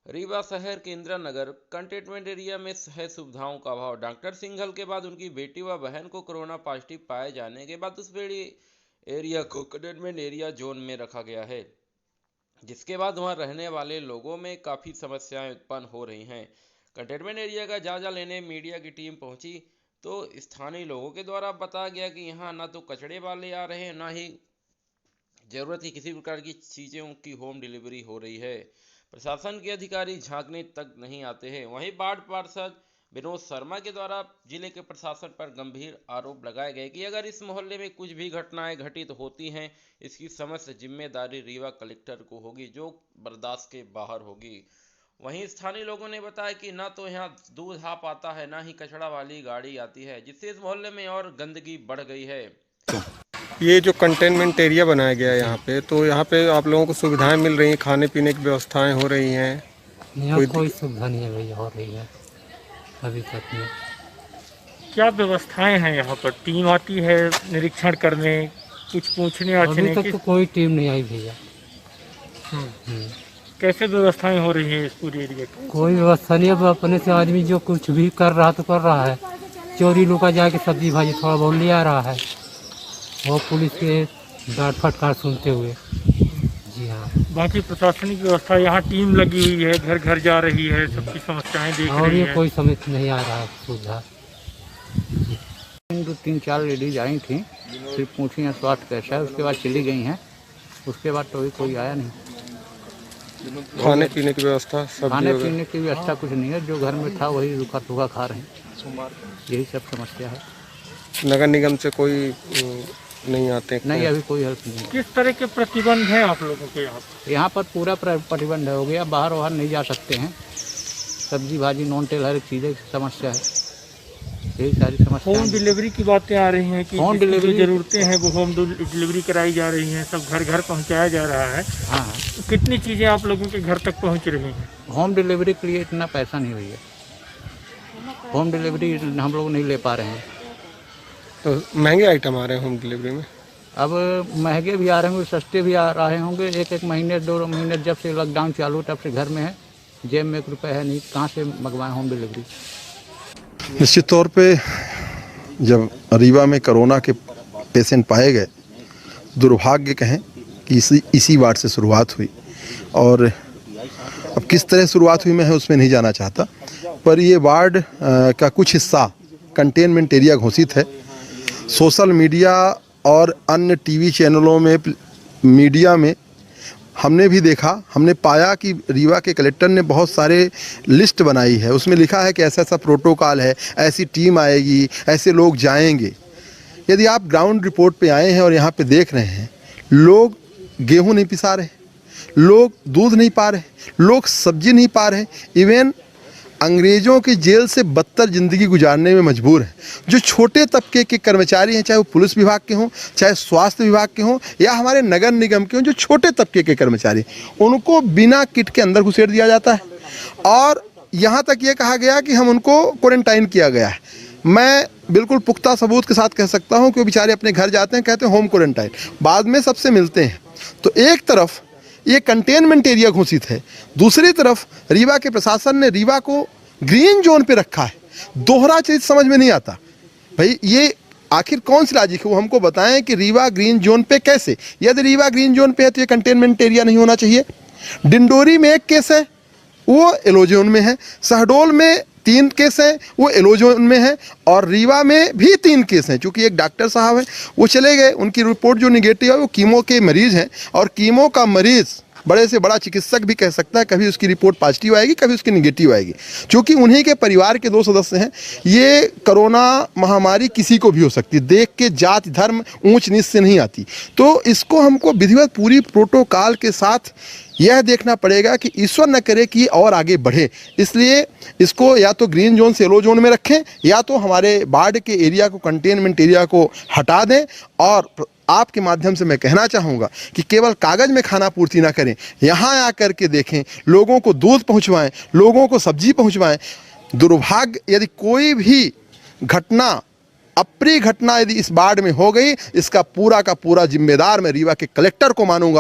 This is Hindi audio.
रीवा शहर के इंदिरा नगर कंटेनमेंट एरिया में है सुविधाओं का अभाव। डॉक्टर सिंघल के बाद उनकी बेटी व बहन को कोरोना पॉजिटिव पाए जाने के बाद उस बड़ी एरिया को कंटेनमेंट एरिया जोन में रखा गया है, जिसके बाद वहां रहने वाले लोगों में काफ़ी समस्याएं उत्पन्न हो रही हैं। कंटेनमेंट एरिया का जायजा लेने मीडिया की टीम पहुंची तो स्थानीय लोगों के द्वारा बताया गया कि यहाँ ना तो कचड़े वाले आ रहे हैं, ना ही जरूरत की किसी प्रकार की चीज़ों की होम डिलीवरी हो रही है। प्रशासन के अधिकारी झांकने तक नहीं आते हैं। वहीं वार्ड पार्षद विनोद शर्मा के द्वारा जिले के प्रशासन पर गंभीर आरोप लगाए गए कि अगर इस मोहल्ले में कुछ भी घटनाएं घटित होती हैं, इसकी समस्त जिम्मेदारी रीवा कलेक्टर को होगी, जो बर्दाश्त के बाहर होगी। वहीं स्थानीय लोगों ने बताया कि ना तो यहाँ दूध हाप आता है, ना ही कचड़ा वाली गाड़ी आती है, जिससे इस मोहल्ले में और गंदगी बढ़ गई है। ये जो कंटेनमेंट एरिया बनाया गया है यहाँ पे, तो यहाँ पे आप लोगों को सुविधाएं मिल रही हैं, खाने पीने की व्यवस्थाएं हो रही हैं? यहाँ कोई सुविधा नहीं है भैया, हो रही है अभी तक नहीं। क्या व्यवस्थाएं हैं यहाँ पर? टीम आती है निरीक्षण करने, कुछ पूछने अभी तक तो कोई टीम नहीं आई भैया। कैसे व्यवस्थाएं हो रही है इस पूरे एरिया की? कोई व्यवस्था नहीं। अब अपने से आदमी जो कुछ भी कर रहा तो कर रहा है, चोरी लुका जाके सब्जी भाजी थोड़ा बहुत ले आ रहा है, वो पुलिस के डांट फटकार सुनते हुए। जी हाँ। बाकी प्रशासनिक व्यवस्था, यहाँ टीम लगी हुई है, घर घर जा रही है, सबकी समस्याएं देख और रही ये है। कोई समझ नहीं आ रहा सुविधा। 2-3-4 लेडीज आई थी, सिर्फ पूछी है स्वास्थ्य कैसा है, उसके बाद चली गई हैं। उसके बाद तो कोई आया नहीं। खाने पीने की व्यवस्था, खाने सब्जी पीने की व्यवस्था कुछ नहीं है, जो घर में था वही रूखा सूखा खा रहे हैं। यही सब समस्या है। नगर निगम से कोई नहीं आते हैं? नहीं, अभी कोई हेल्प नहीं है। किस तरह के प्रतिबंध हैं आप लोगों के यहाँ पर? यहाँ पर पूरा प्रतिबंध हो गया, बाहर वाहर नहीं जा सकते हैं। सब्जी भाजी नॉन टेल हर एक चीज़ें की समस्या है। यही सारी समस्या। होम डिलीवरी की बातें आ रही हैं कि होम जिसकी डिलीवरी जो ज़रूरतें हैं वो होम डिलीवरी कराई जा रही हैं, सब घर घर पहुँचाया जा रहा है। हाँ हाँ, तो कितनी चीज़ें आप लोगों के घर तक पहुँच रही हैं? होम डिलीवरी के लिए इतना पैसा नहीं हुई है। होम डिलीवरी हम लोग नहीं ले पा रहे हैं। तो महंगे आइटम आ रहे हैं होम डिलीवरी में? अब महंगे भी आ रहे होंगे, सस्ते भी आ रहे होंगे। एक महीने 2 महीने जब से लॉकडाउन चालू तब से घर में है, जेब में 1 रुपया है नहीं, कहाँ से मंगवाएं होम डिलीवरी। निश्चित तौर पे जब रीवा में कोरोना के पेशेंट पाए गए, दुर्भाग्य कहें कि इसी वार्ड से शुरुआत हुई। और अब किस तरह शुरुआत हुई मैं उसमें नहीं जाना चाहता, पर ये वार्ड का कुछ हिस्सा कंटेनमेंट एरिया घोषित है। सोशल मीडिया और अन्य टीवी चैनलों में, मीडिया में हमने भी देखा, हमने पाया कि रीवा के कलेक्टर ने बहुत सारे लिस्ट बनाई है। उसमें लिखा है कि ऐसा ऐसा प्रोटोकॉल है, ऐसी टीम आएगी, ऐसे लोग जाएंगे। यदि आप ग्राउंड रिपोर्ट पे आए हैं और यहाँ पे देख रहे हैं, लोग गेहूं नहीं पिसा रहे, लोग दूध नहीं पा रहे, लोग सब्जी नहीं पा रहे, इवन अंग्रेज़ों की जेल से बदतर ज़िंदगी गुजारने में मजबूर हैं। जो छोटे तबके के कर्मचारी हैं, चाहे वो पुलिस विभाग के हों, चाहे स्वास्थ्य विभाग के हों, या हमारे नगर निगम के हों, जो छोटे तबके के कर्मचारी, उनको बिना किट के अंदर घुसेड़ दिया जाता है। और यहाँ तक ये कहा गया कि हम उनको क्वारंटाइन किया गया है। मैं बिल्कुल पुख्ता सबूत के साथ कह सकता हूँ कि वो बेचारे अपने घर जाते हैं, कहते हैं होम क्वारंटाइन, बाद में सबसे मिलते हैं। तो एक तरफ ये कंटेनमेंट एरिया घोषित है, दूसरी तरफ रीवा के प्रशासन ने रीवा को ग्रीन जोन पे रखा है। दोहरा चीज समझ में नहीं आता भाई, ये आखिर कौन सी लॉजिक है? वो हमको बताएं कि रीवा ग्रीन जोन पे कैसे? यदि रीवा ग्रीन जोन पे है तो ये कंटेनमेंट एरिया नहीं होना चाहिए। डिंडोरी में 1 केस है, वो येलो जोन में है। शहडोल में 3 केस हैं, वो येलो जोन में है। और रीवा में भी 3 केस हैं। चूँकि एक डॉक्टर साहब हैं, वो चले गए, उनकी रिपोर्ट जो निगेटिव है, वो कीमो के मरीज़ हैं। और कीमो का मरीज़ बड़े से बड़ा चिकित्सक भी कह सकता है, कभी उसकी रिपोर्ट पॉजिटिव आएगी, कभी उसकी निगेटिव आएगी। क्योंकि उन्हीं के परिवार के 2 सदस्य हैं। ये कोरोना महामारी किसी को भी हो सकती है, देख के जात धर्म ऊंच नीच से नहीं आती। तो इसको हमको विधिवत पूरी प्रोटोकॉल के साथ यह देखना पड़ेगा कि ईश्वर न करे कि और आगे बढ़े। इसलिए इसको या तो ग्रीन जोन से येलो जोन में रखें, या तो हमारे वार्ड के एरिया को, कंटेनमेंट एरिया को हटा दें। और आपके माध्यम से मैं कहना चाहूँगा कि केवल कागज़ में खाना पूर्ति ना करें, यहाँ आकर के देखें, लोगों को दूध पहुँचवाएं, लोगों को सब्जी पहुँचवाएं। दुर्भाग्य यदि कोई भी घटना, अप्रिय घटना यदि इस वार्ड में हो गई, इसका पूरा का पूरा जिम्मेदार मैं रीवा के कलेक्टर को मानूंगा।